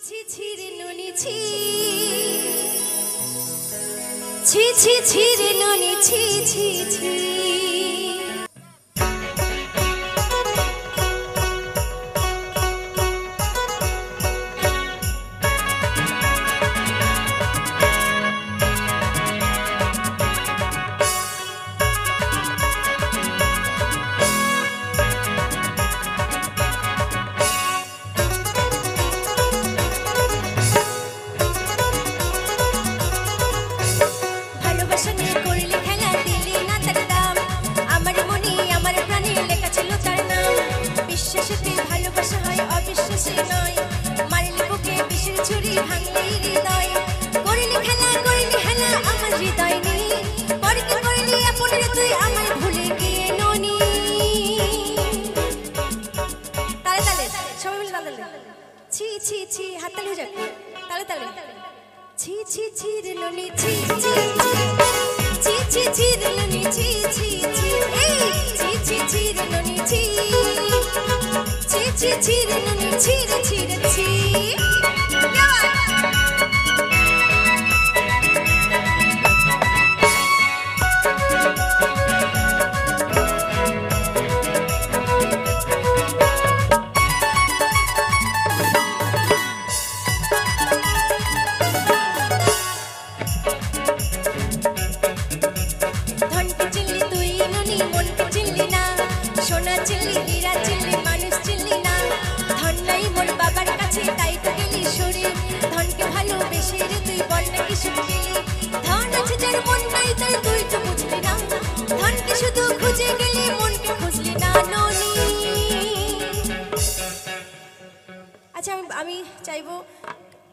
ছি ছি রে ননি ছি ছি ছি ছি রে ননি ছি ছি ছি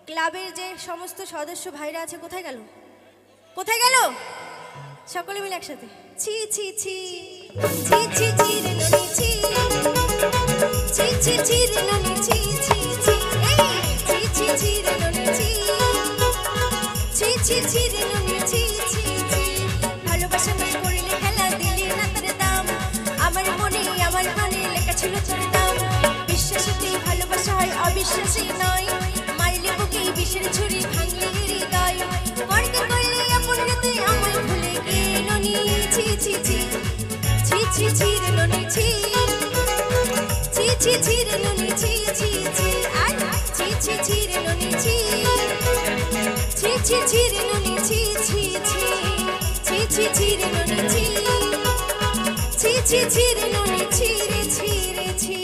ক্লাবের যে সমস্ত সদস্য ভাইরা আছে কোথায় গেল সকলে মিলে একসাথে ছি ছি ছি ছি ছি ছি রে ননি ছি ছি ছি ছি রে ননি ছি ছি ছি ছি ছি ছি রে ননি ছি ছি ছি ছি রে ননি ছি ছি ছি ভালোবাসা মিস করলে খেলা দিলি না তার দাম আমার মনে আমার প্রাণে লেখা ছিল তোর নাম বিশ্বাসেতেই ভালোবাসা হয় অবিশ্বাসী নয় বিষের ছুরি ভাঙলে হৃদয় করতে করলে আপনরে তুই আমায় ভুলে গেলনি ছি ছি ছি ছি ছি ছি রে ননি ছি ছি ছি ছি রে ননি ছি ছি ছি আর ছি ছি ছি রে ননি ছি ছি ছি ছি রে ননি ছি ছি ছি ছি ছি ছি রে ননি ছি ছি ছি ছি রে ননি ছি রে ছি রে ছি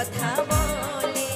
কথা বলে।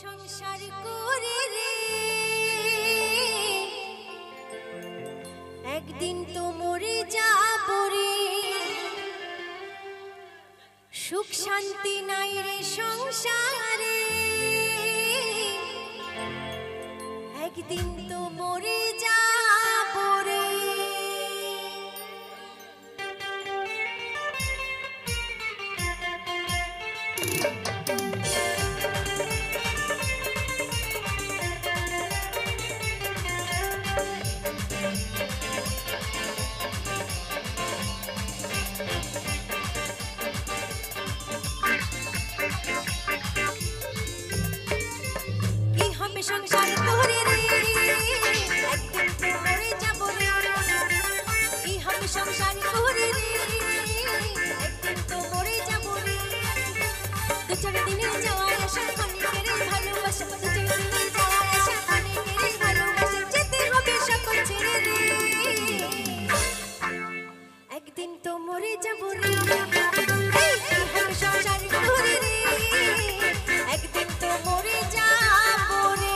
সংসার করে রে একদিন তো মরে যাব রে, সুখ শান্তি নাই রে সংসারে, একদিন তো মরে যাব রে। সংসার করে রে একদিন তো মরে যাব রে, কি হবে সংসার করে রে একদিন তো মরে যাব রে। দু চার দিনের যাওয়া আসা অনেকের ভালোবাসা, দু চার দিনের যাওয়া আসা অনেকের ভালোবাসা, যেতে হবে সকল ছেড়ে রে একদিন তো মরে যাব রে। কি হবে সংসার করে রে একদিন তো মরে যাব রে।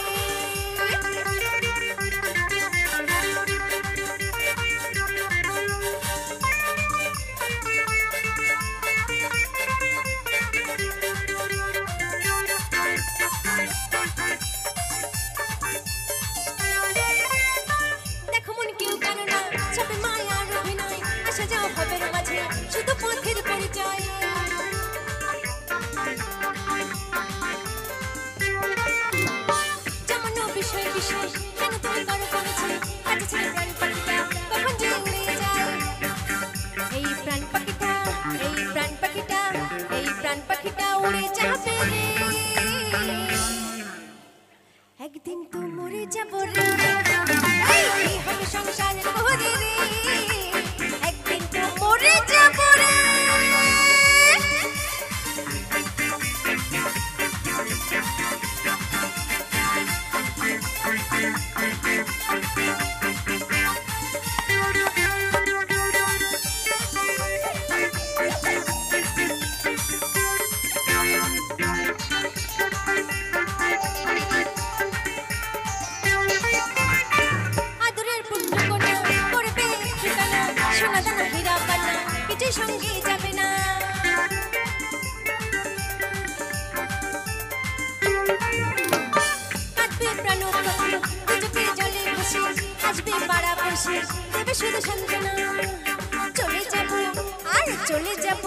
দেখো মন কেউ কেন না সবে মায়ার অভিনয়, আসা যাও হবে মাঝে শুধু পথের পরিচয়। যেমন বিষয় বিষয় কেন তুমি করো করেছে কাছে ছেড়ে প্রাণ পাখিটা কখন যে উড়ে যায়। এই প্রাণ পাখিটা এই প্রাণ পাখিটা এই প্রাণ পাখিটা উড়ে যাবে রে একদিন তো মরে যাব রে। এই হবে সংসার করে রে একদিন তো মরে যাব রে। ভালোবাসি দেবে শুধু সান্ত্বনা চলে যাব আর চলে যাব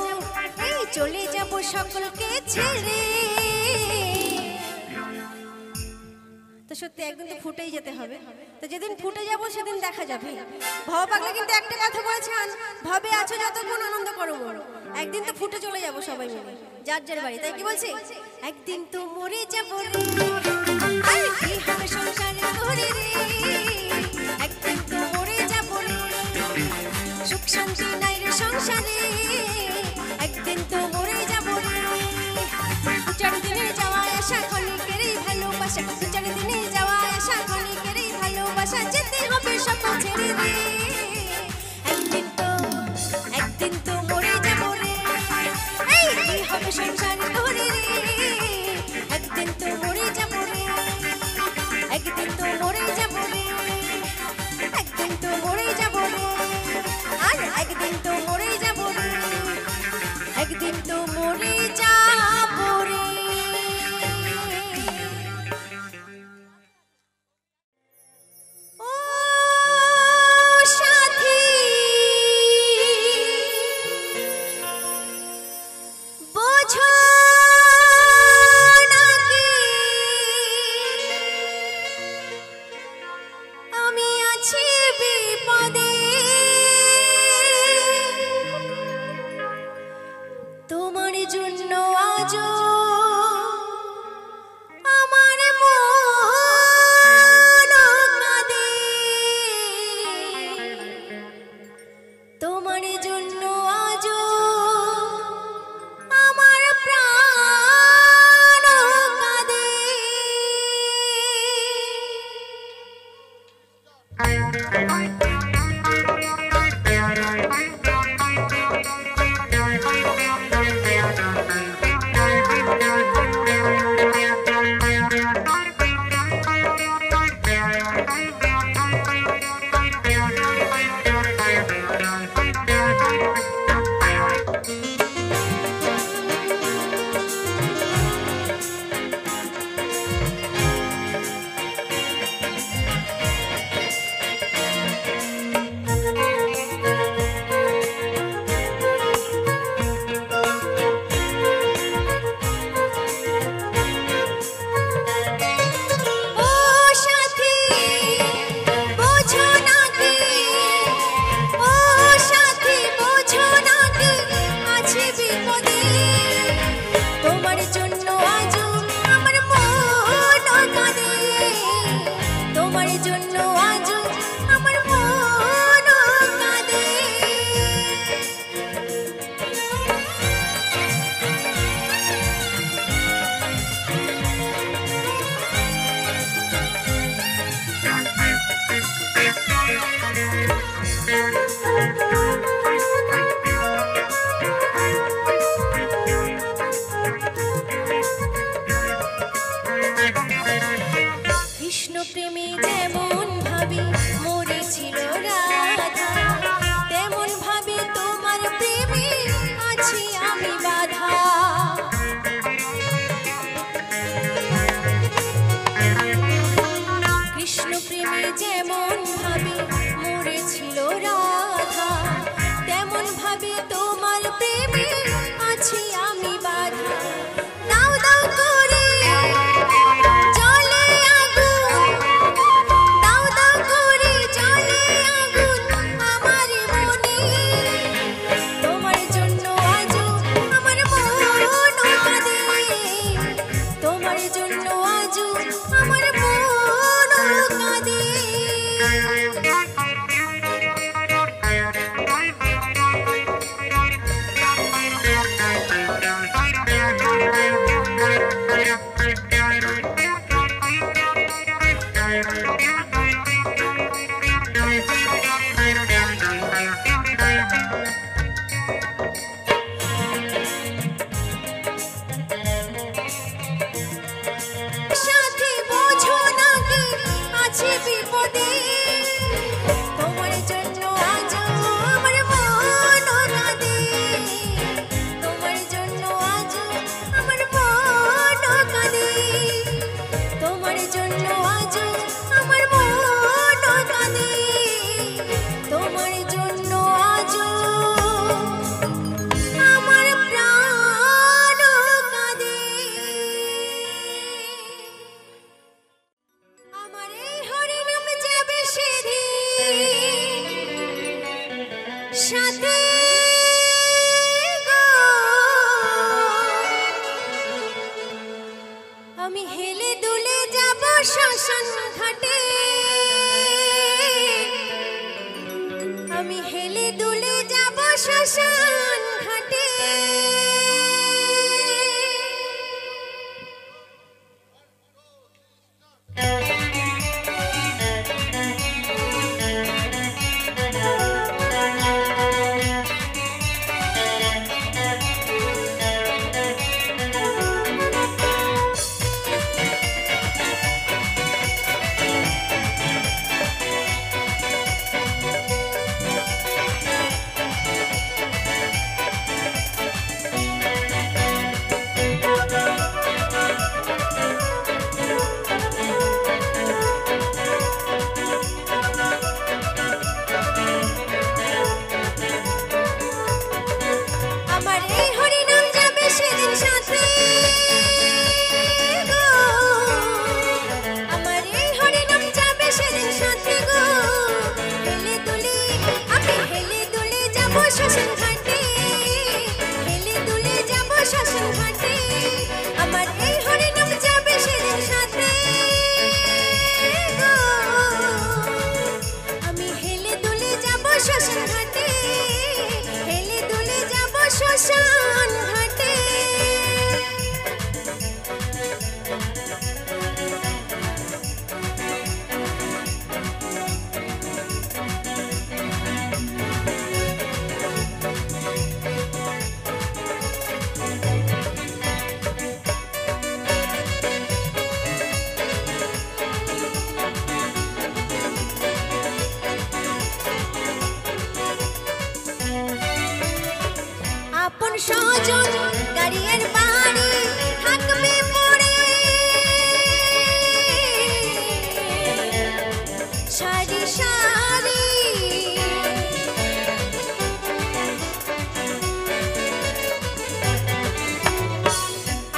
এই চলে যাব সকলকে ছেড়ে তো সত্যি একদিন তো ফুটেই যেতে হবে তো যেদিন ফুটে যাব সেদিন দেখা যাবে ভব পাগলা কিন্তু একটা কথা বলেছেন ভবে আছো যতক্ষণ আনন্দ করো একদিন তো ফুটে চলে যাব সবাই মিলে যার যার বাড়ি তাই কি বলছি একদিন তো মরে যাব রে আর কি হবে সংসারে ঘরে রে একদিন তো মরে যাব রে সুখ শান্তি নাই রে সংসারে একদিন তো মরে যাব রে চার দিনে যাওয়া আশা ক্ষণিকেরই ভালোবাসা চার দিনে যাওয়া আশা ক্ষণিকেরই ভালোবাসা যেতে হবে সকল ছেড়ে রে একদিন তো মরে যাব রে এই কি হবে সংসারে ঘরে রে একদিন তো মরে যাব রে একদিন তো মরে যাব রে একদিন তো মরে যাব রে আর একদিন তো মরে যাব রে একদিন তো মরে যাব রে ও সাথী বোঝো নাকি আমি আছি বিপদে তোমার জন্য আজও আমার মন কাঁদে তোমার জন্য আজও আমার প্রাণ কাঁদে আমি হেলে দুলে যাব শ্মশান ঘাটে, আমি হেলে দুলে যাব শ্মশান ঘাটে। শ্মশান ঘাটে হেলে দুলে যাব শ্মশান ঘাটে, আমার এই হরিনাম যাবে সেদিন সাথে গো। আমি হেলে দুলে যাব শ্মশান ঘাটে, হেলে দুলে যাব শ্মশান ঘাটে। আপন স্বজন গাড়ির বাড়ি থাকবে পড়ে, সারি সারি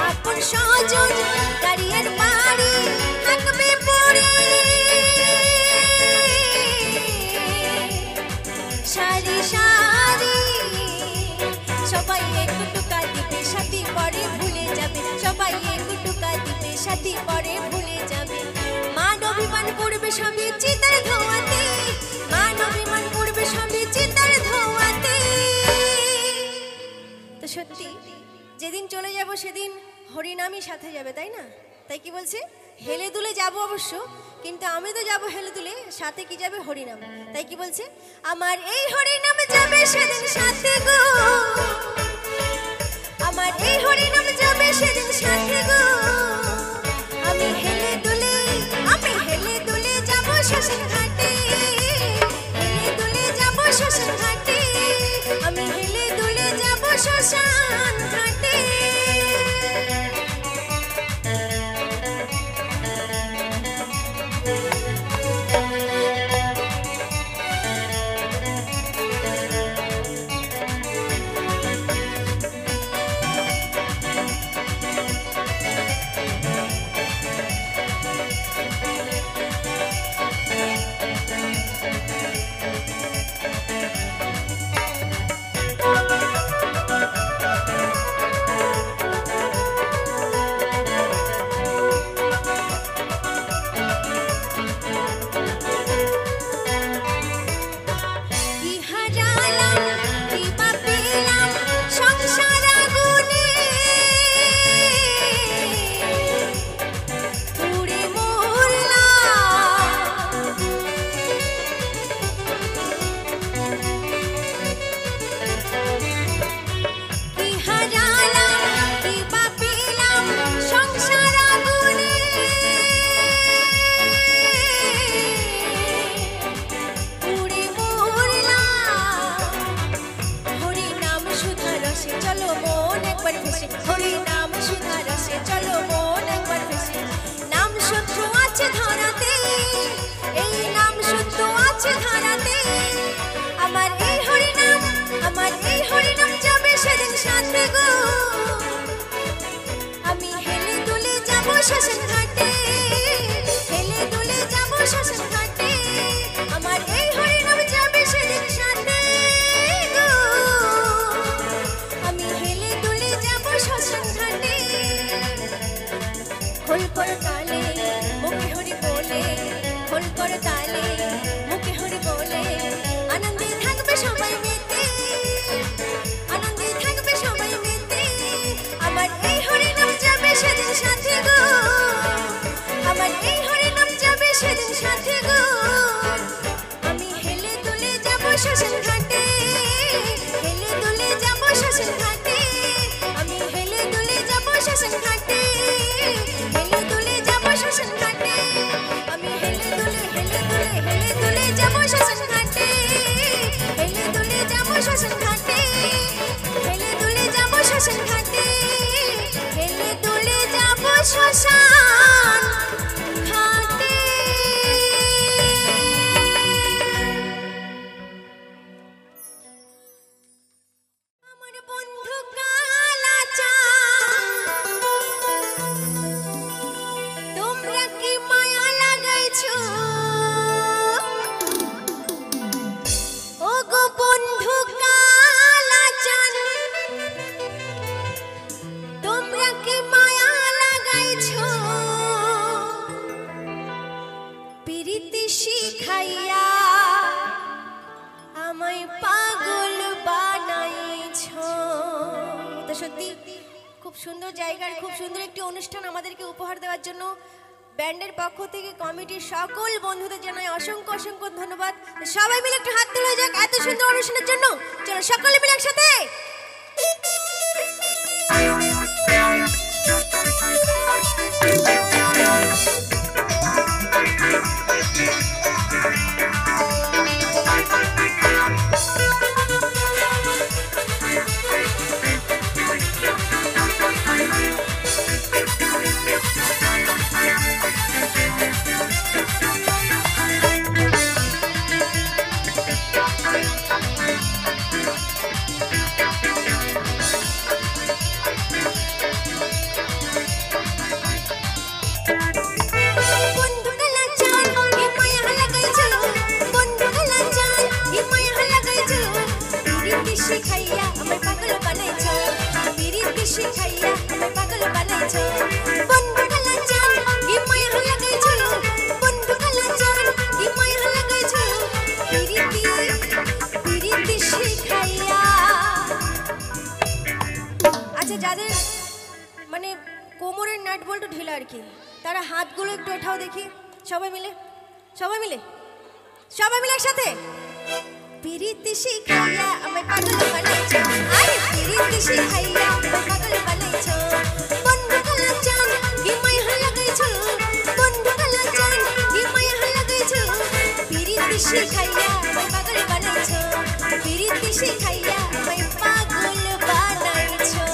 আপন স্বজন গাড়ির বাড়ি থাকবে পড়ে, সারি সারি সবাই একটু টুকা দিবে সাথী পরে ভুলে যাবে, সবাই একটু টুকা দিবে সাথী পরে ভুলে যাবে। মান অভিমান করবে সবই চিতার ধোয়াতে, মান অভিমান করবে সবই চিতার ধোয়াতে। তো সত্যি যেদিন চলে যাব সেদিন হরিনামই সাথে যাবে, তাই না? তাই কি বলছে, হেলে দুলে যাব অবশ্য, কিন্তু আমি তো যাব হেলে দুলে, সাথে কি যাবে হরিনাম। তাই কি বলছে, আমার এই হরিনাম যাবে সেদিন সাথে গো, আমার এই হরিনাম যাবে সেদিন সাথে গো। আমি হেলে দুলে যাব শ্মশান ঘাটে, হেলে দুলে যাব শ্মশান ঘাটে, আমি হেলে দুলে যাব শ্মশান ঘাটে। হরি নাম সুধা রসে চলো মন একবার ভেসে, নাম সত্য আছে ধরাতে, এই নাম সত্য আছে ধরাতে। আমার এই হরিনাম যাবে সেদিন সাথে গো, আমি হেলে দুলে যাব শ্মশান ঘাটে, হেলে দুলে যাব শ্মশান ঘাটে, আমার এই হরিনাম যাবে সেদিন সাথে গো, আমি হেলে দুলে যাব শ্মশান ঘাটে। খোল করো তালে মুখে হরি বলে খোল করো তালে মুখে হরি বলে আনন্দে থাকবে সবাই মেতে আনন্দে থাকবে সবাই মেতে আমার এই হরি নাম যাবে সেদিন সাথে গো আমার এই হরি নাম যাবে সেদিন সাথে গো আমি হেলে দুলে যাব শ্মশান ঘাটে হেলে দুলে যাব শ্মশান ঘাটে আমি হেলে দুলে যাব শ্মশান ঘাটে হেলে দুলে যাব শ্মশান ঘাটে আমি হেলে দুলে যাব শ্মশান ঘাটে হেলে দুলে যাব শ্মশান ঘাটে হেলে দুলে যাব শ্মশান ঘাটে হেলে দুলে যাব শ্মশান ঘাটে আমার বন্ধু কালাচাঁদ তোমরা কি মায়া লাগাইছো ও গো বন্ধু কালাচাঁদ তোমরা কি মায়া লাগাইছো প্রীতি শিখাইয়া আমায় পাগল বানাইছো তো সত্যি খুব সুন্দর জায়গার খুব সুন্দর একটি অনুষ্ঠান আমাদেরকে উপহার দেওয়ার জন্য ব্যান্ডের পক্ষ থেকে কমিটির সকল বন্ধুদের জানাই অসংখ্য অসংখ্য ধন্যবাদ সবাই মিলে একটু হাত তুলে যাক এত সুন্দর অনুষ্ঠানের জন্য চলো সকলে মিলে একসাথে শিখাইয়া আমায় পাগল বানাইছো প্রীতি শিখাইয়া আমায় পাগল বানাইছো বন্ধু কালাচাঁদ কি মায়া লাগাইছো বন্ধু কালাচাঁদ কি মায়া লাগাইছো প্রীতি শিখাইয়া আচ্ছা যাদের মানে কোমরের নাট বল্টু ঢিলা আর কি তারা হাতগুলো একটু ওঠাও দেখি সবাই মিলে সবাই মিলে সবাই মিলে একসাথে প্রীতি শিখাইয়া আমায় পাগল বানাইছো আরে প্রীতি শিখাইয়া আমায় পাগল বানাইছো বন্ধু কালাচাঁদ কি মায়া লাগাইছো বন্ধু কালাচাঁদ কি মায়া লাগাইছো প্রীতি শিখাইয়া আমায় পাগল বানাইছো প্রীতি শিখাইয়া আমায় পাগল বানাইছো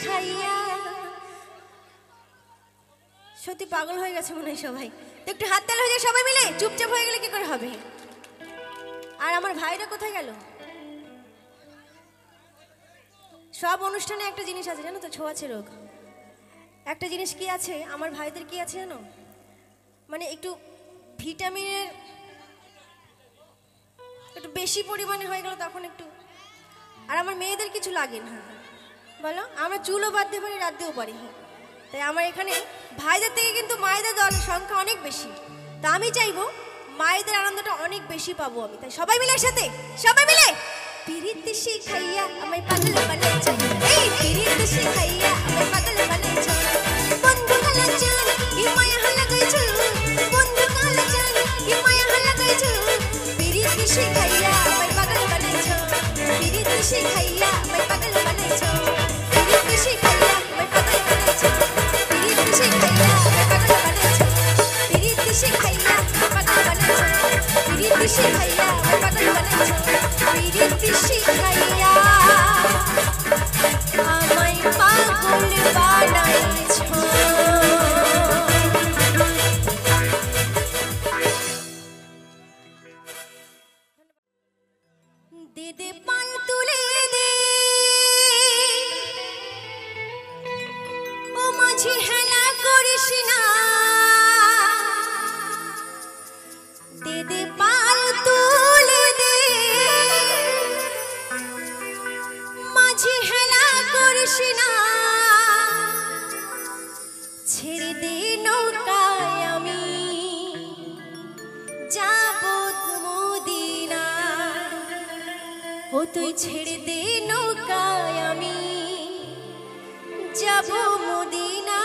শিখাইয়া। সত্যি পাগল হয়ে গেছে মনে হয় সবাই। একটু হাত তালি হয়ে যায় সবাই মিলে, চুপচাপ হয়ে গেলে কি করে হবে? আর আমার ভাইরা কোথায় গেল? সব অনুষ্ঠানে একটা জিনিস আছে জানো তো, ছোঁয়াচে রোগ। একটা জিনিস কি আছে আমার ভাইদের, কি আছে জানো? মানে একটু ভিটামিনের একটু বেশি পরিমাণে হয়ে গেল তখন একটু। আর আমার মেয়েদের কিছু লাগে না, বলো? আমরা চুলও বাঁধতে পারি, রাঁধতেও পারি। তাই আমার এখানে ভাইদের থেকে কিন্তু মায়েদের দল সংখ্যা অনেক বেশি। তা আমি চাইবো মায়েদের আনন্দটা অনেক বেশি পাবো আমি। তাই সবাই মিলে একসাথে, সবাই মিলে পিরিতি শিখাইয়া আমায় পাগল বানাইছো, এই পিরিতি শিখাইয়া আমায় পাগল বানাইছো, বন্ধু কালা চান কি মায়া লাগাইছো, বন্ধু কালা চান কি মায়া লাগাইছো, পিরিতি শিখাইয়া আমায় পাগল বানাইছো, পিরিতি শিখাইয়া আমায় পাগল বানাইছো, পিরিতি শিখাইয়া আমায় পাগল বানাইছো, পিরিতি শিখাইয়া আমায় পাগল বানাইছো, পিরিতি শিখাইয়া আমায় পাগল বানাইছো, পিরিতি শিখাইয়া আমায় পাগল বানাইছো, পিরিতি শিখাইয়া আমায় পাগল বানাইছো। দে দে পাল তুলে দে ও মাঝি, হেলা করিস না, দে দে পাল তুলে দে মাঝি, হেলা করিস না, ছেড়ে দে নৌকায় আমি যাব মদিনা, ও তুই ছেড়ে দে নৌকায় আমি যাব মদিনা।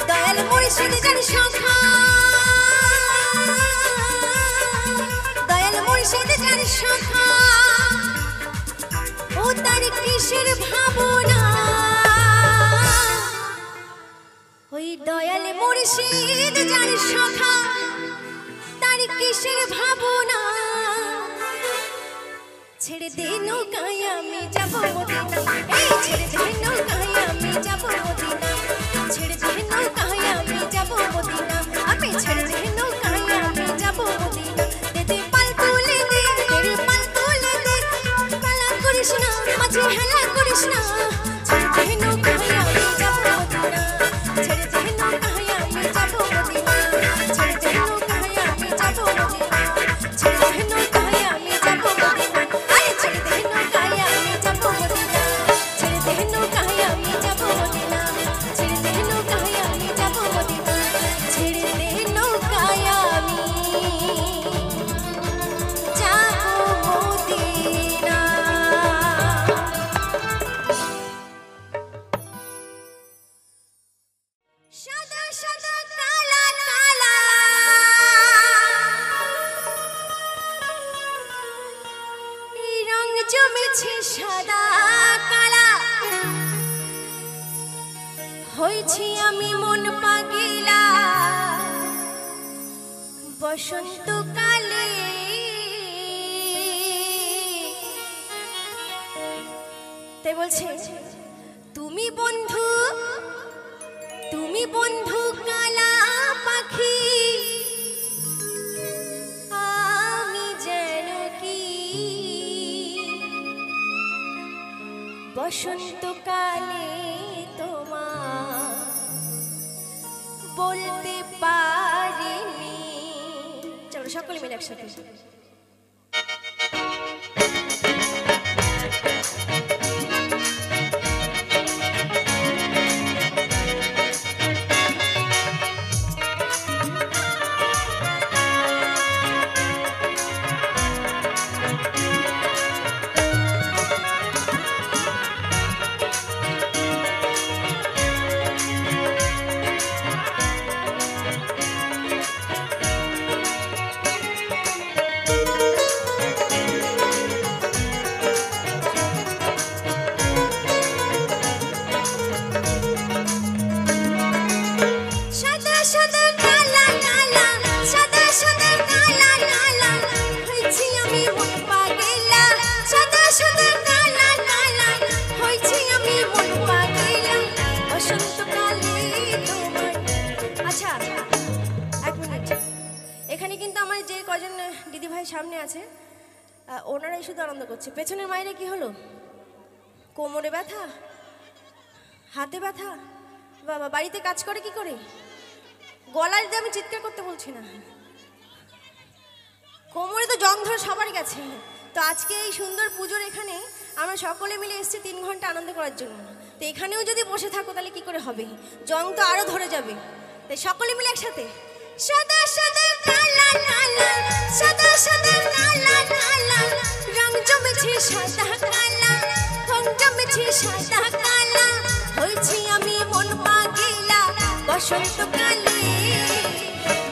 দয়াল মুর্শিদ যার সখা তার কিসের ভাবনা, ছেড়ে দে নৌকায় আমি যাব মদিনা, এই ছেড়ে দে নৌকায় আমি যাব মদিনা, ছেড়ে দে নৌকায় আমি যাব মদিনা, আমি ছেড়ে দে নৌকায় আমি যাব মদিনা, দে দে পাল তুলে দে, দে পাল তুলে দে, পালা করিস না মাঝে হেলা করিস না, ছেড়ে দে নৌকায় আমি যাব মদিনা, ছেড়ে দে নৌকায় আমি যাব মদিনা, ছেড়ে দে নৌকায় আমি যাব মদিনা, ছেড়ে দে নৌকায় আমি যাব মদিনা, আরে ছেড়ে দে নৌকায় আমি যাব মদিনা, ছেড়ে দে নৌকায় আমি যাব মদিনা। সাদা সাদা কালা কালা এই রং জমেছে সাদা কালা হয়েছি আমি মন পাগিলা বসন্তকালে তাই বলছে তুমি বন্ধু কালা পাখি আমি যেন কি বসন্তকালে তোমার বলতে পারিনি। চলো সকলে মিলে একসাথে সামনে আছে ওনারাই শুধু আনন্দ করছে। পেছনের মায়েরা কি হলো? কোমরে ব্যথা, হাতে ব্যথা, বাবা বাড়িতে কাজ করে কি করে? গলায় দিয়ে আমি চিৎকার করতে বলছি না, কোমরে তো জং ধরে সবারই গেছে। তো আজকে এই সুন্দর পুজোর এখানে আমরা সকলে মিলে এসেছি 3 ঘন্টা আনন্দ করার জন্য। তো এখানেও যদি বসে থাকো তাহলে কি করে হবে? জং তো আরো ধরে যাবে। তাই সকলে মিলে একসাথে সাদা সাদা কালা কালা সাদা সাদা কালা কালা রং জমেছে সাদা কালা রং জমেছে সাদা কালা হয়েছি আমি মন পাগিলা বসন্তকালে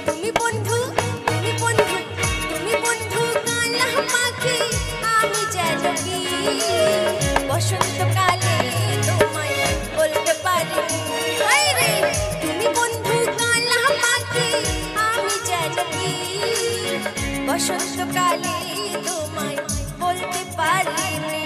তুমি বন্ধু কালা পাখি আমি যেন কি বসন্তকালে তোমায় বলতে পারি হায় রে তুমি বন্ধু কালা পাখি আমি যেন কি বসন্তকালে তোমায় বলতে পারিনি।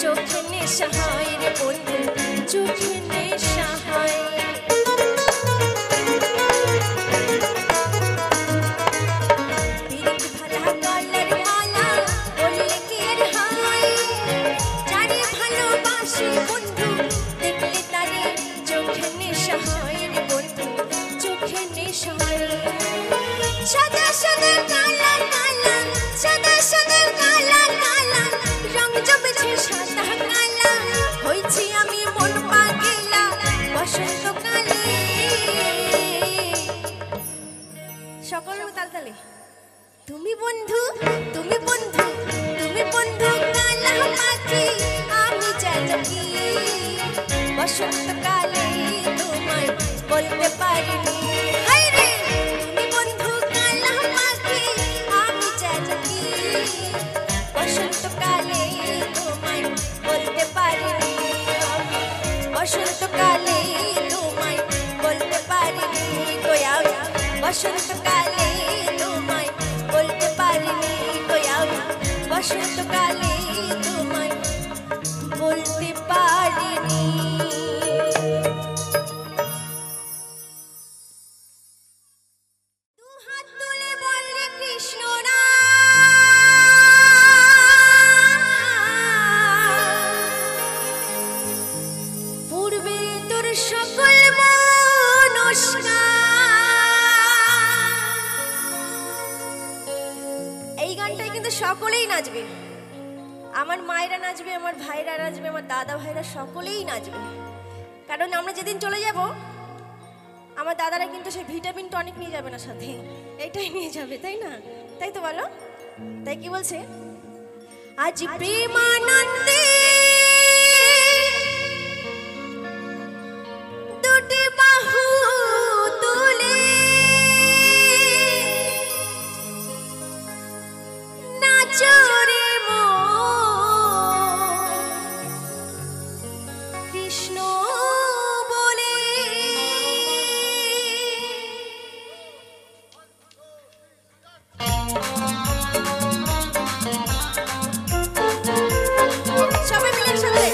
চোখে নেশা হয় রে বন্ধু চোখে নেশা হয় পিরিত ভালা গলার মালা বললে কি আর হয় যারে ভালোবাসি বন্ধু দেখলে তারে চোখে নেশা হয় রে বন্ধু চোখে নেশা হয় সাদা সাদা কালা কালা সাদা সাদা কালা কালা রং জমেছে সাদা কালা হয়েছি আমি মন পাগিলা বসন্তকালে। সকলে তালতালে তুমি বন্ধু কালা পাখি আমি যেন কি বসন্তকালে তোমায় বলতে পারিনি হায় রে তুমি বন্ধু কালা পাখি আমি যেন কি বসন্তকালে তোমায় বলতে পারিনি বসন্তকালে তোমায় বলতে পারিনি গোয়া বসন্তকালে তোমায় বলতে পারিনি গোয়া বসন্তকালে তোমায় বলতে পারিনি। দুহাত তুলে বললে কৃষ্ণ রাম এই গানটাই কিন্তু সকলেই নাচবে, আমার মায়েরা নাচবে, আমার ভাইরা নাচবে, আমার দাদা ভাইরা সকলেই নাচবে। কারণ আমরা যেদিন চলে যাব আমার দাদারা কিন্তু সেই ভিটামিন টনিক নিয়ে যাবে না সাথে, এটাই নিয়ে যাবে, তাই না? তাই তো বলো? তাই কি বলছে? আজ প্রেমানন্দে দুটি বাহু তুলে নাচো রে কৃষ্ণ বলে। সবাই মিলে একসাথে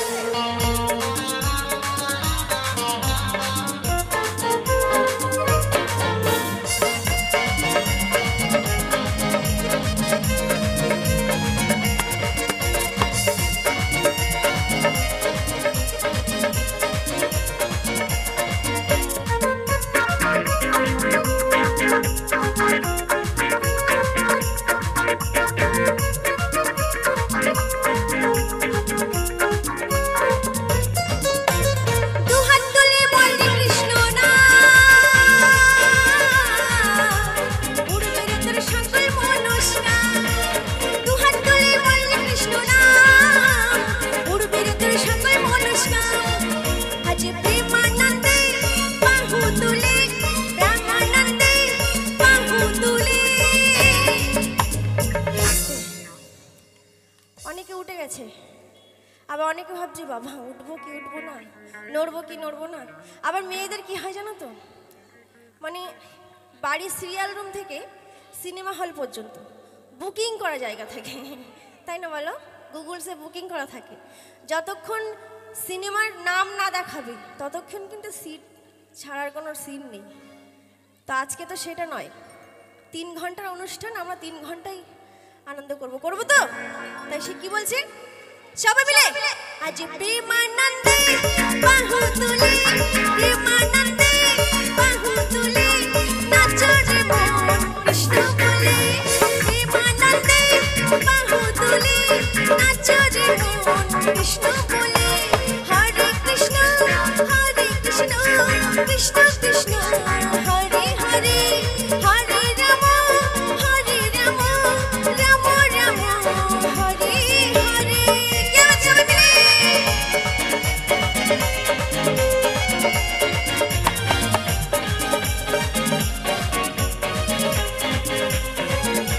অনেকে উঠে গেছে, আবার অনেকে ভাবছি বাবা উঠবো কি উঠবো না, নড়বো কি নড়বো না। আবার মেয়েদের কি হয় জানো তো, মানে বাড়ির সিরিয়াল রুম থেকে সিনেমা হল পর্যন্ত বুকিং করা জায়গা থাকে, তাই না বলো? গুগলসে বুকিং করা থাকে। যতক্ষণ সিনেমার নাম না দেখাবে ততক্ষণ কিন্তু সিট ছাড়ার কোনো সিন নেই। তো আজকে তো সেটা নয়, 3 ঘন্টার অনুষ্ঠান, আমরা 3 ঘন্টাই আনন্দ করব, করবো তো? তাই সে কি বলছে? সবাই মিলে আজ প্রেমানন্দে বাহু তুলে, প্রেমানন্দে বাহু তুলে নাচো রে মন কৃষ্ণ বলে, প্রেমানন্দে বাহু তুলে নাচো রে মন কৃষ্ণ বলে। হরে কৃষ্ণ কৃষ্ণ কৃষ্ণ হরে হরে, হরে রাম রাম রাম হরে হরে। কেমন সবাই মিলে?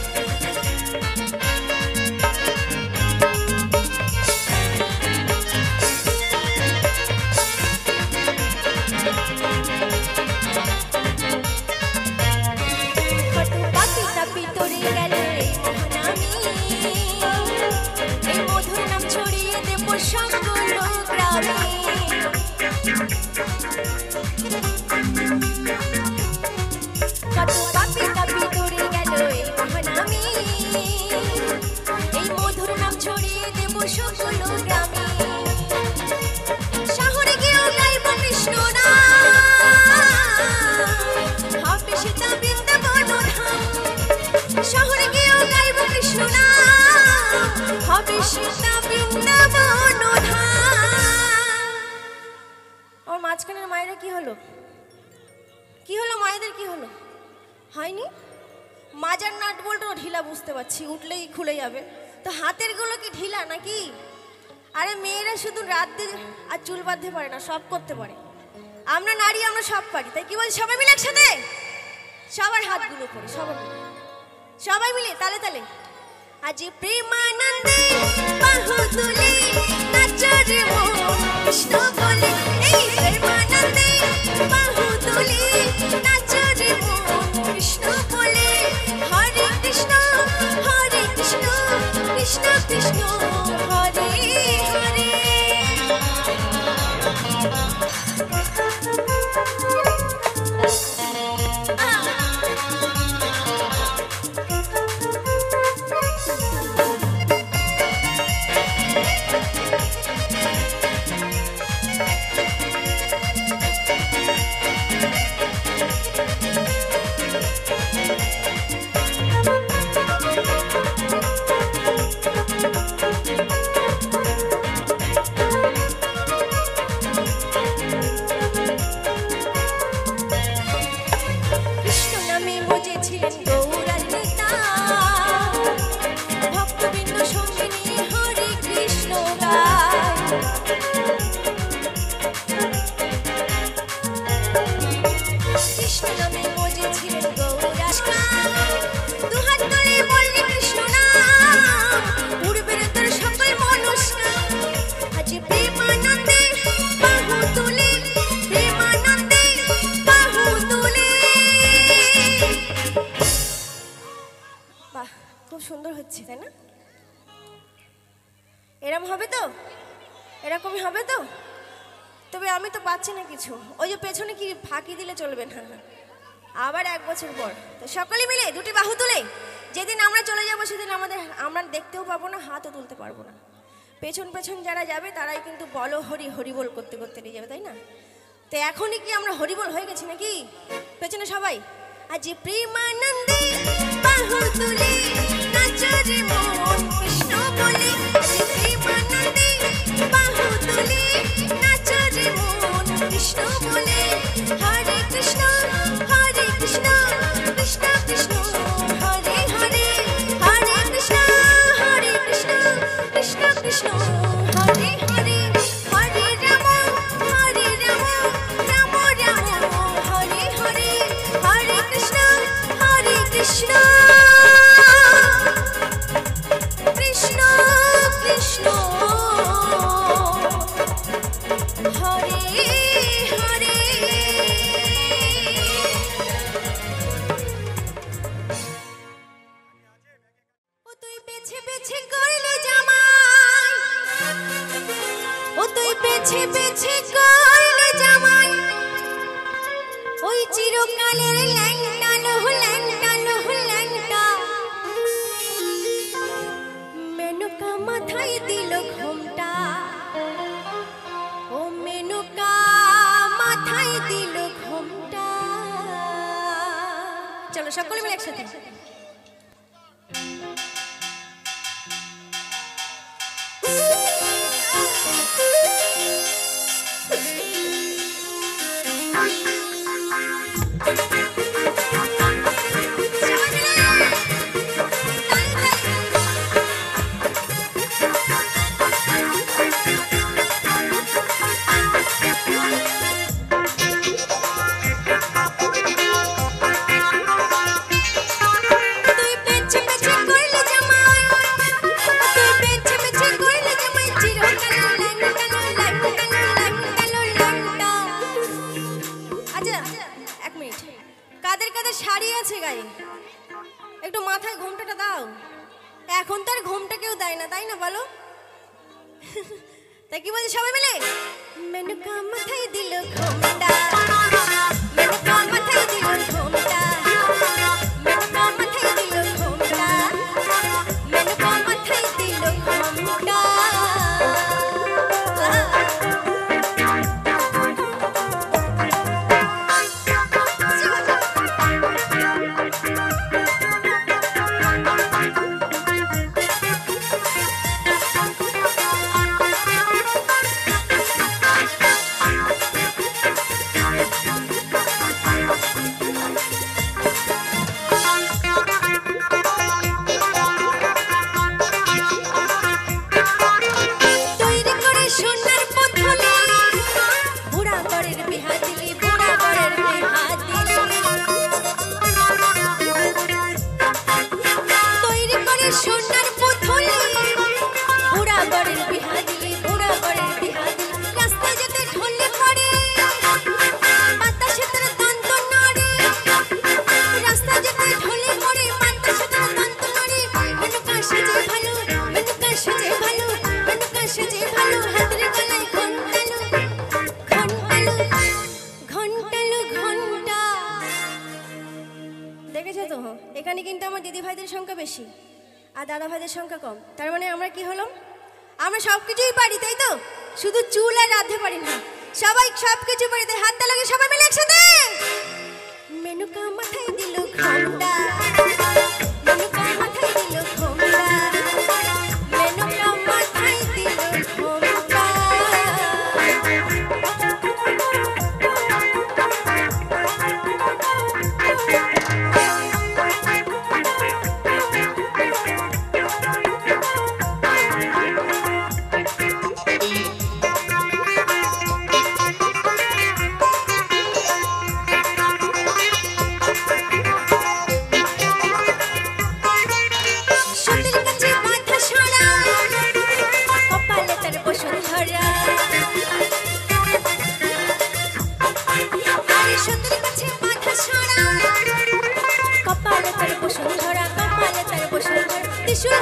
মাঝখানের মায়েরা কি হলো? কি হলো মায়েদের? কি হলো? হয়নি? মাজার নাট বলতো ঢিলা, বুঝতে পারছি, উঠলেই খুলে যাবে। তো হাতের গুলো কি ঢিলা নাকি? আরে মেয়েরা শুধু রাত দিয়ে আর চুল বাঁধতে পারে না, সব করতে পারে। আমরা নারী, আমরা সব পারি। তাই কি বলছি? সবাই মিলে একসাথে, সবার হাতগুলো করে, সবাই মিলে তালে তালে। আজ প্রেমানন্দে বাহু তুলে নাচো রে মন কৃষ্ণ বলে, এই প্রেমানন্দে বাহু তুলে নাচো রে মন কৃষ্ণ বলে। হরে কৃষ্ণ কৃষ্ণ কৃষ্ণ হরে হরে। হচ্ছে, তাই না? এরকম হবে তো, এরকমই হবে তো। তবে আমি তো পাচ্ছি না কিছু। ওই যে পেছনে কি ফাঁকি দিলে চলবে না, আবার 1 বছর পর। তো সকলে মিলে দুটি বাহু তুলে, যেদিন আমরা চলে যাব সেদিন আমরা দেখতেও পাবো না, হাতও তুলতে পারবো না। পেছন পেছন যারা যাবে তারাই কিন্তু বলো হরি হরিবল করতে করতে নিয়ে যাবে, তাই না? তো এখনই কি আমরা হরিবল হয়ে গেছি নাকি পেছনে সবাই? আজ প্রেমানন্দে বাহু তুলে নাচো রে মন কৃষ্ণ বলে, আজ প্রেমানন্দে বাহু তুলে নাচো রে মন কৃষ্ণ বলে। হরে কৃষ্ণ কৃষ্ণ কৃষ্ণ হরে হরে, হরে কৃষ্ণ কৃষ্ণ কৃষ্ণ হরে হরে, হরে রাম রাম রাম হরে হরে, হরে কৃষ্ণ কৃষ্ণ কৃষ্ণ হরে হরে। ও তুই বেছে বেছে করলে জামাই, ও তুই বেছে বেছে করলে জামাই, ওই চিরকালের ল্যাংটা লোহ ল্যাংটা লোহ ল্যাংটা। মেনকা মাথায় দিল ঘোমটা, ও মেনকা মাথায় দিল ঘোমটা। চলো সকলে মিলে একসাথে। শাড়ি আছে গায়ে, একটু মাথায় ঘোমটাটা দাও। এখন তো আর ঘোমটা কেউ দেয় না, তাই না বলো? তাই কি বলছে সবাই মিলে? মেনকা মাথায় দিল ঘোমটা, মেনকা মাথায় দিল ঘোমটা, মেনকা মাথায় দিল ঘোমটা, মেনকা মাথায় দিল ঘোমটা। এখানে কিন্তু আমার দিদি ভাইদের সংখ্যা বেশি আর দাদা ভাইদের সংখ্যা কম। তার মানে আমরা কি হলাম? আমরা সবকিছুই পারি, তাই তো? শুধু চুল আর রাঁধতে পারি না, সবাই সবকিছু পারি। তাই হাতটা লাগে সবাই মিলে একসাথে। মেনকা মাথায় দিল ঘোমটা, মেনকা মাথায় দিল ঘোমটা, মেনকা মাথায় দিল ঘোমটা।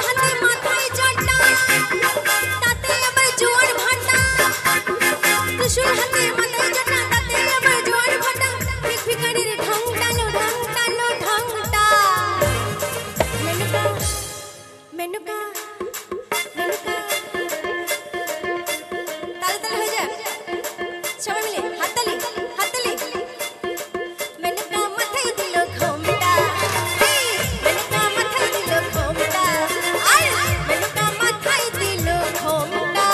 হাতে মাথায় জটা তাতে আবার জোয়ার ভাটা ত্রিশূল হাতে মাথায় জটা তাতে আবার জোয়ার ভাটা ঠিক ভিখারির ঢং টানো ঢংটা মেনকা মেনকা মেনকা তালে তালে হয়ে যায় সবাই মিলে হাততালি হাততালি মেনকা মাথায় দিল ঘোমটা মেনকা মাথায় দিল ঘোমটা আর মেনকা মাথায় দিল ঘোমটা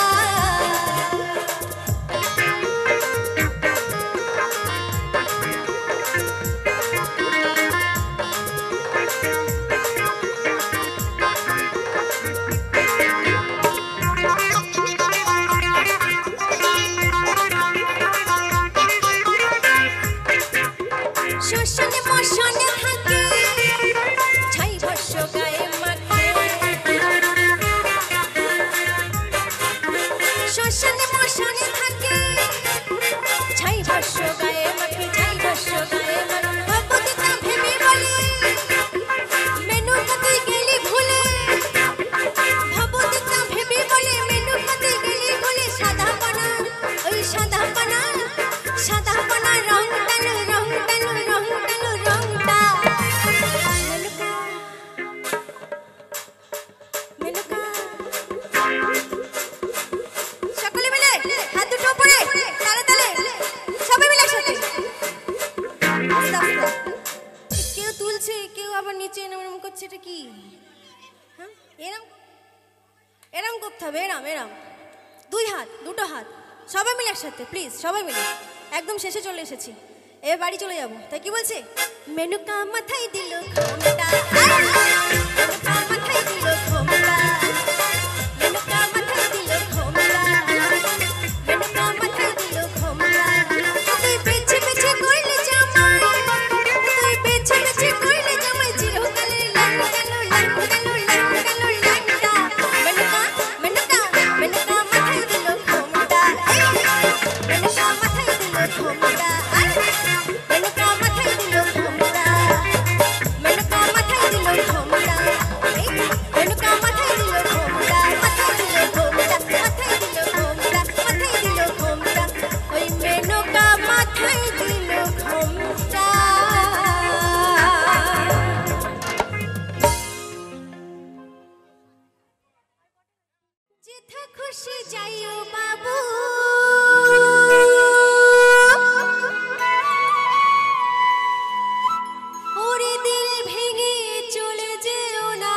শোষণে মোষণে থাকে ছাই ভস্য গায়ে মাখে শোষণে মোষণে থাকে ছাই ভস্য গায়ে মাখে ছাই ভস্য গায়ে মাখে ভগবতীতা ভেবে বলে মেনু কতে গেলি ভুলে ভগবতীতা ভেবে বলে মেনু কতে গেলি ভুলে সাদা পানা ওই সাদা পানা রং টানো রংটা মেনকা সকলে মিলে হাত দুটো উপরে তালে তালে সবাই মিলে একসাথে আস্তে আস্তে কেউ তুলছে কেউ আবার নিচে এরম করছে এটা কি হ্যাঁ এরম করতে হবে এরম দুই হাত দুটো হাত সবাই মিলে একসাথে প্লিজ সবাই মিলে একদম শেষে চলে এসেছি এবার বাড়ি চলে যাবো তাই কি বলছে মেনকা মাথায় দিল ঘোমটা মেনকা মাথায় দিল ঘোমটা মেনকা মাথায় দিল ঘোমটা মেনকা মাথায় দিল ঘোমটা তুই বেছে বেছে করলে জামাই তুই বেছে বেছে করলে জামাই চিরকালের লাঙ্গটা মেনকা মাথায় দিল ঘোমটা মেনকা মাথায় দিল ঘোমটা মেনকা মাথায় দিল ঘোমটা মেনকা মাথায় দিল ঘোমটা মেনকা মাথায় দিল ঘোমটা মাথায় দিল ঘোমটা ওই মেনকা মাথায় দিল ঘোমটা যেথা খুশি যাইও বাবু ওরে দিল ভেঙে চলে যেও না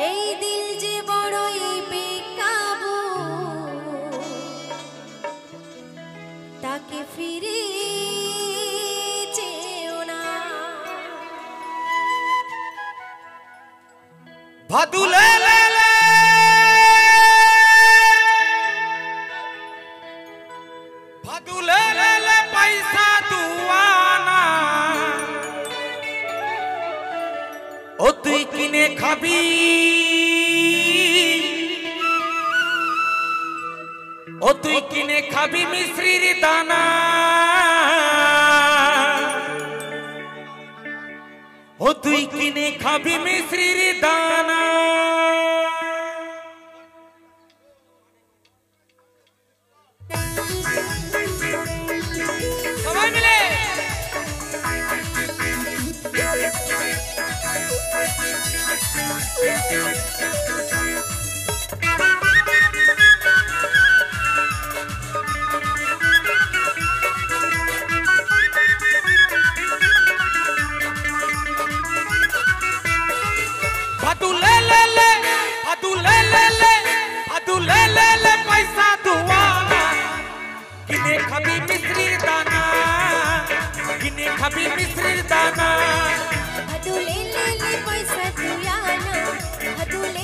এই দিল যে বড়ই বেকাবু তাকে ফিরে যেও না ভাদুলে লে লে ভাদুলে লে লে পয়সা দুয়ানা ও তুই কিনে খাবি ও তুই কিনে খাবি মিশ্রির দানা ও তুই কিনে খাবি মিশ্রির দানা সবাই মিলে ভাদুলে লে লে ভাদুলে লে লে ভাদুলে লে লে পয়সা দুয়ানা কিনে খাবি মিশ্রির দানা কিনে খাবি মিশ্রির দানা ভাদুলে লে লে পয়সা দুয়ানা ভাদুলে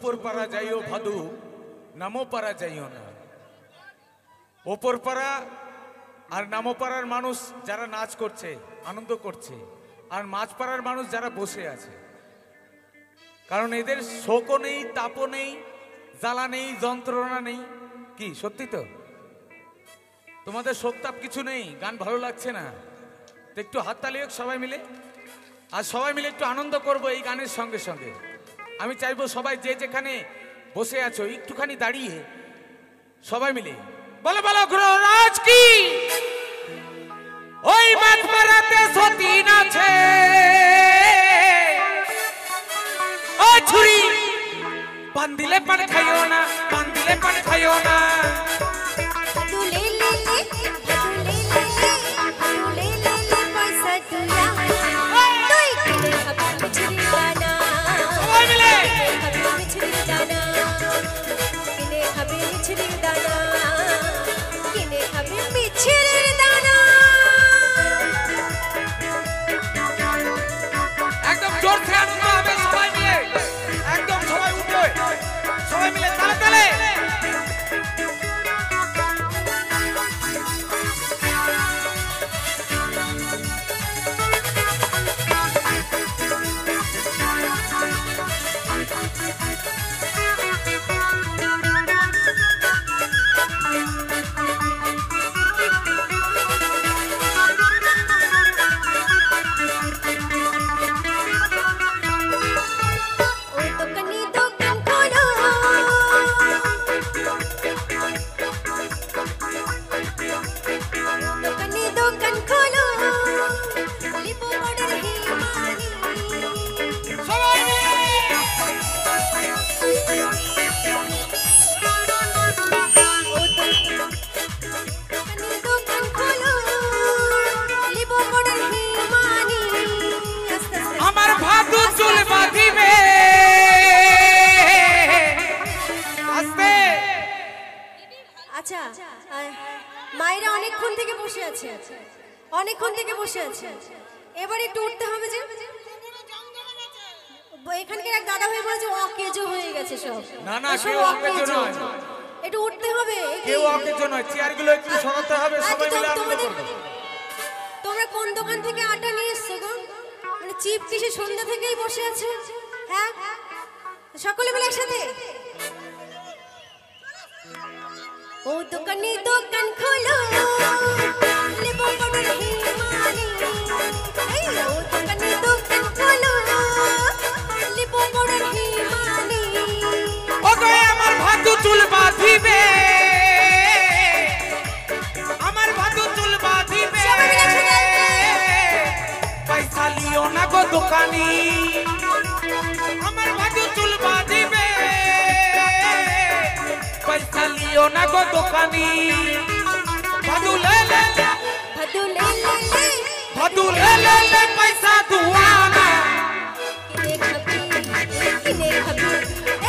ওপর পাড়া যাইও ভাদু নামো পাড়া যাইও না। ওপর পাড়া আর নামো পাড়ার মানুষ যারা নাচ করছে আনন্দ করছে, আর মাঝ পাড়ার মানুষ যারা বসে আছে, কারণ এদের শোকও নেই, তাপও নেই, জ্বালা নেই, যন্ত্রণা নেই। কি সত্যি তো? তোমাদের শোক তাপ কিছু নেই, গান ভালো লাগছে না তো একটু হাততালি হোক সবাই মিলে, আর সবাই মিলে একটু আনন্দ করব এই গানের সঙ্গে সঙ্গে। আমি চাইবো সবাই যে যেখানে বসে আছো একটুখানি দাঁড়িয়ে সবাই মিলে বলো বলো গ্রহরাজ কি। ওই মাছ মারাতে সতীন আছে, ও ছুরি পান দিলে পান খাইও না, পান দিলে পান খাইও না। একদম জোর থেকে আনন্দ হবে সবাই মিলে, একদম সবাই উঠো, সবাই মিলে তালে তালে। আচ্ছা, মায়েরা অনেকক্ষণ থেকে বসে আছে, অনেকক্ষণ থেকে বসে আছে, এবার একটু উঠতে হবে। যে এখানকার এক দাদা ভাই বলেছে অকেজো হয়ে গেছে সব। না না, কেউ অকেজো নয়, একটু উঠতে হবে। কেউ অকেজো নয়, চেয়ারগুলো একটু সরাতে হবে, সবাই মিলে আনন্দ করব। তোমরা কোন দোকান থেকে আটা নিয়ে এসছো গো? মানে চিপ কিসে সন্ধ্যা থেকেই বসে আছে? হ্যাঁ, সকলে মিলে একসাথে। ও দোকানি দোকান খোলো, লেবু পাউডার হিমানি। এই ও দোকানি দোকান খোলো, লেবু পাউডার হিমানি। ও গো আমার ভাদু চুল বাঁধিবে, আমার ভাদু চুল বাঁধিবে। পয়সা লিও না গো দোকানি, আমার ভাদু চুল বাঁধিবে। পয়সা লিও না গো দোকানি। ভাদু লে লে লে, ভাদু লে লে লে, ভাদু লে লে লে, পয়সা দুয়ানা। কিনে খাবি, কিনে খাবি,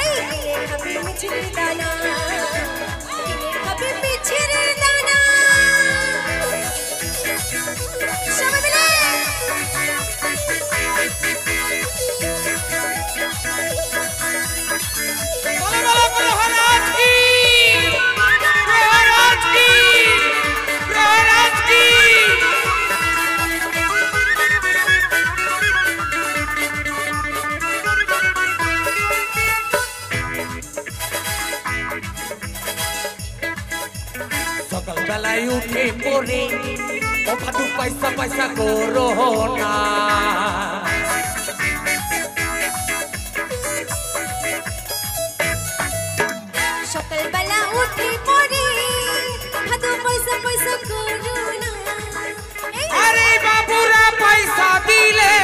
এই কিনে খাবি মিছরির দানা, কিনে খাবি মিছরির দানা। সবাই মিলে বলো বলো গ্রহরাজ কি, গ্রহরাজ কি, গ্রহরাজ কি। সকালবেলায় উঠে পড়ে ও ভাদু পয়সা পয়সা করো না। সকালবেলা উঠে পড়ে ভাদু পয়সা পয়সা করো না। আরে বাবুরা পয়সা দিলে,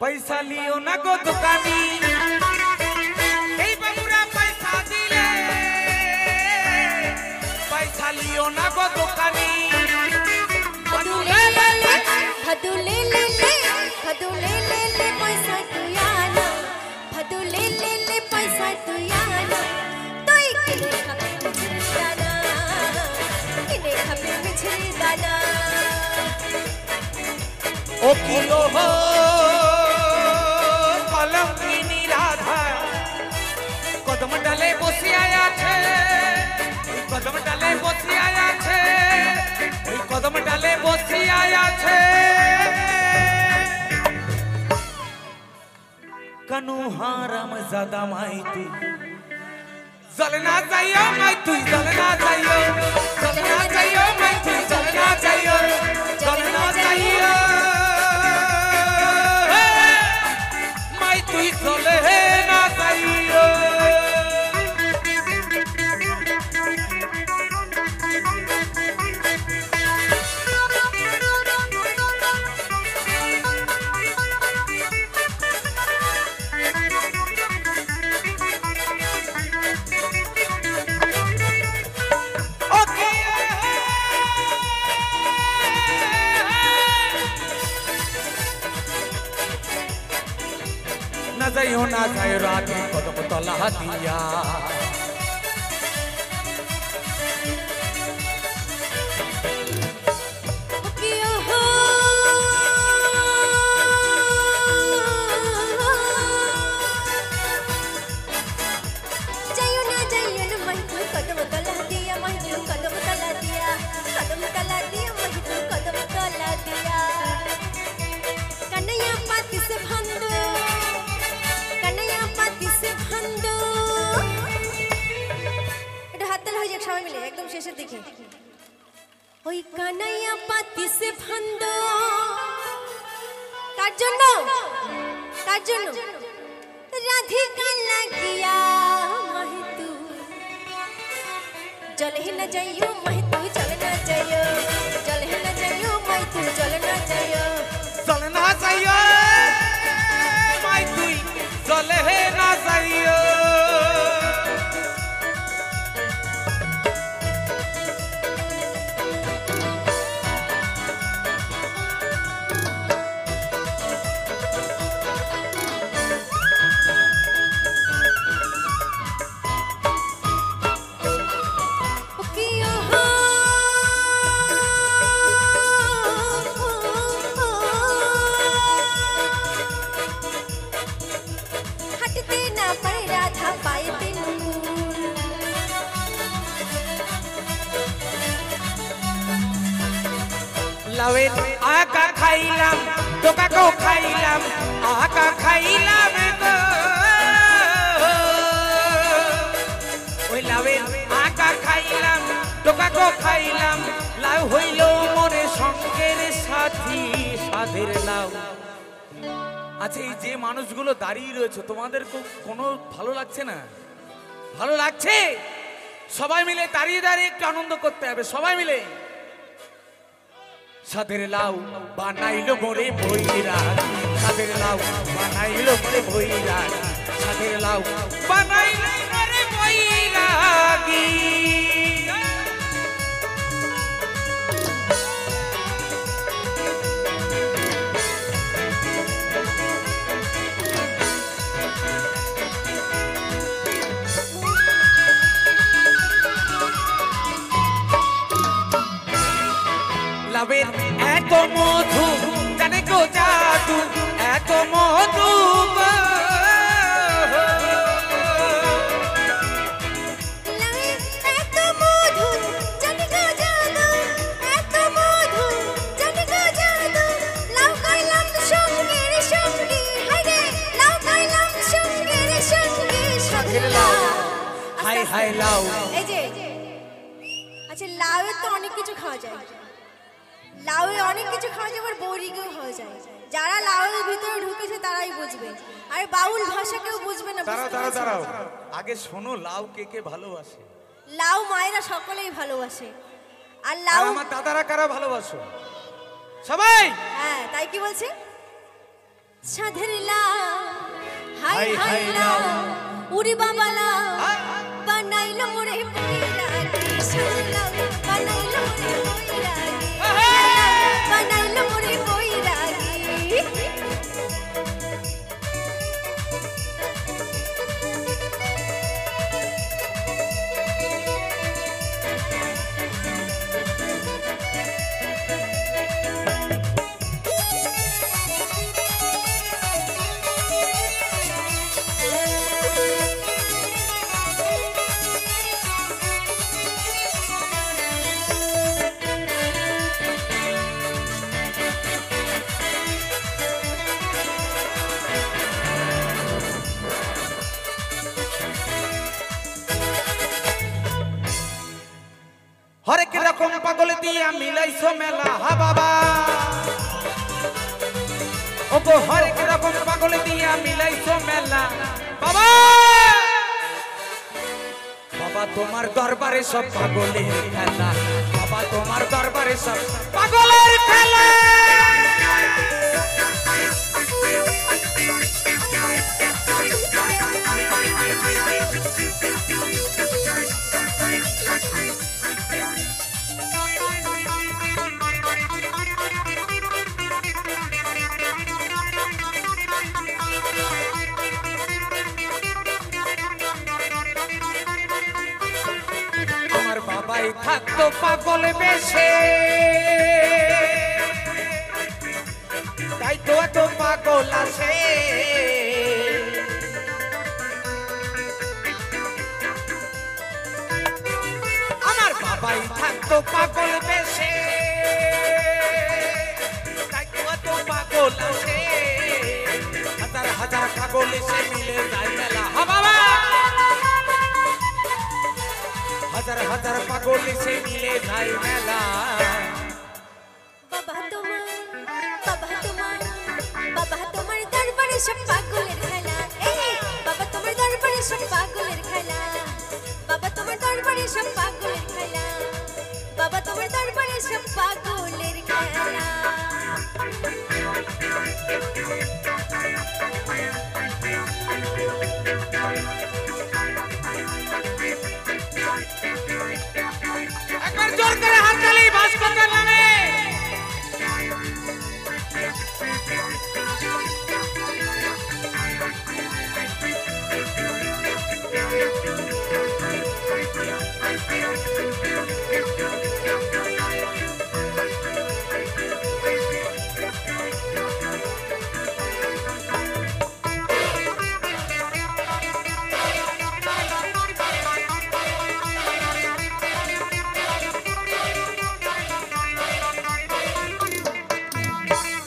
পয়সা লিও না গো দোকানি। এই বাবুরা পয়সা দিলে, পয়সা লিও না গো দোকানি। ভাদু লে লে লে, ভাদু লে লে লে, ভাদু লে লে লে, পয়সা তুই আনা, ভাদু লে লে লে, পয়সা তুই আনা। তুই কিনে খাবি মিছরির দানা, কিনে খাবি মিছরির দানা। ও কিলো হো হারাম জাদা মাই তুই চলে না যাইও মাই তুই চলে না যাইও চলে না যাইও মাই তুই চলে না যাইও চলে না যাইও মাই তুই চলে না যাইও ना जाए रात कदम तला दिया एकदम शेषের দিকে ওই কানাইয়া পাতি সে ফান্দ কার জন্য রাধিকা লাগিয়া মহিতু চলে না যাইও মহিতু চলে না যাইও চলে না যাইও মহিতু চলে না যাইও চলে না যাইও মহিতু চলে না যাইও লাউয়ের আকা খাইলাম তোকাকো খাইলাম আকা খাইলাম গো ওই লাউয়ের আকা খাইলাম তোকাকো খাইলাম লাউ হইল মনে সঙ্গের সাথী সাধের লাউ আচ্ছা এই যে মানুষগুলো দাঁড়িয়ে রয়েছে তোমাদের কোনো ভালো লাগছে না ভালো লাগছে সবাই মিলে দাঁড়িয়ে দাঁড়িয়ে একটু আনন্দ করতে হবে সবাই মিলে সাদের লাউ বানাইলো মোরে বইরা সাদের লাউ বানাইলো মোরে বইরা সাদের লাউ বানাইলো মোরে বইরাগি লাভের এত মধু জানে গো জাদু এত মধু এত মধু জানে গো জাদু এত মধু জানে গো জাদু লাউ কইলাম সঙ্গের সঙ্গী হায়রে লাউ কইলাম সঙ্গের সঙ্গী সাধের লাউ হাই হাই লাউ এই যে আচ্ছা লাউয়ে তো অনেক কিছু খাওয়া যায় লাউয়ে অনেক কিছু খাওয়া যায় আবার বোরিংও হয়ে যায় যারা লাউয়ের ভিতরে ঢুকেছে তারাই বুঝবে আর বাউল ভাষা কেউ বুঝবে না দাঁড়াও আগে শোনো লাউ কে কে ভালোবাসে লাউ মায়েরা সকলেই ভালোবাসে আর লাউ আমার দাদারা কারা ভালোবাসো সবাই হ্যাঁ তাই কি বলছে সাধের লাউ হাই হাই লাউ উড়ি বাবা লাউ বানাইলো মোরে বইরাগি সাধের লাউ বানাইলো মোরে বইরাগি বানাইলো মোরে বইরাগি হরেক রকম পাগল দিয়া মিলাইছো মেলা হা বাবা ও গো হরেক রকম পাগল দিয়া মিলাইছো মেলা বাবা বাবা তোমার দরবারে সব পাগলের খেলা বাবা তোমার দরবারে সব পাগলের খেলা বাবাই থাকতো পাগল বেশে তাই তো এত পাগল আছে আমার বাবাই থাকতো পাগল বেশে তাই তো এত পাগল আছে হাজার হাজার পাগল এসে মিলে যায় মেলা হা বাবা হাজার হাজার পাগল এসে মিলে যায় মেলা বাবা তোমার দরবারে সব পাগলের খেলা এই বাবা তোমার দরবারে সব পাগলের খেলা বাবা তোমার দরবারে সব পাগলের খেলা বাবা তোমার দরবারে সব পাগলের খেলা একবার জোর করে হাত তালি ভাস্করের নামে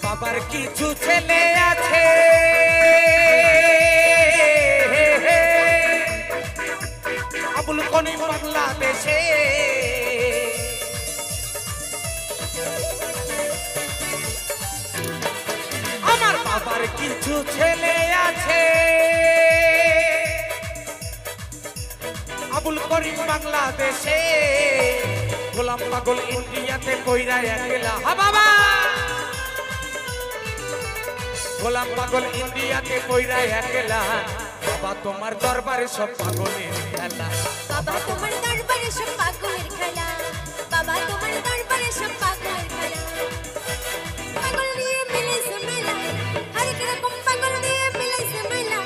বাবার কিছু ছেলে আছে আবুল করিম বাংলাদেশে আমার বাবার কিছু ছেলে আছে আবুল করিম বাংলাদেশে গোলাম পাগল ইন্ডিয়াতে কইরা একলা হা বাবা গোলাম পাগল ইন্ডিয়াতে কইরা একলা বাবা তোমার দরবারে সব পাগলের খেলা বাবা তোমার দরবারে সব পাগলের খেলা বাবা তোমার দরবারে সব পাগলের খেলা পাগল দিয়ে মিলেছে মেলা হরেক রকম পাগল দিয়ে মিলেছে মেলা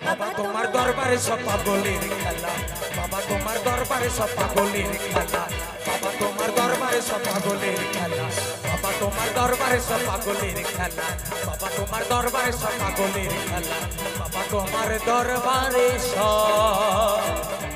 বাবা তোমার দরবারে সব পাগলের খেলা বাবা তোমার দরবারে সব পাগলের খেলা বাবা তোমার দরবারে সব পাগলের খেলা বাবা তোমার দরবারে সব পাগলের খেলা বাবা তোমার দরবারে সব পাগলের খেলা বাবা তোমার দরবারে সব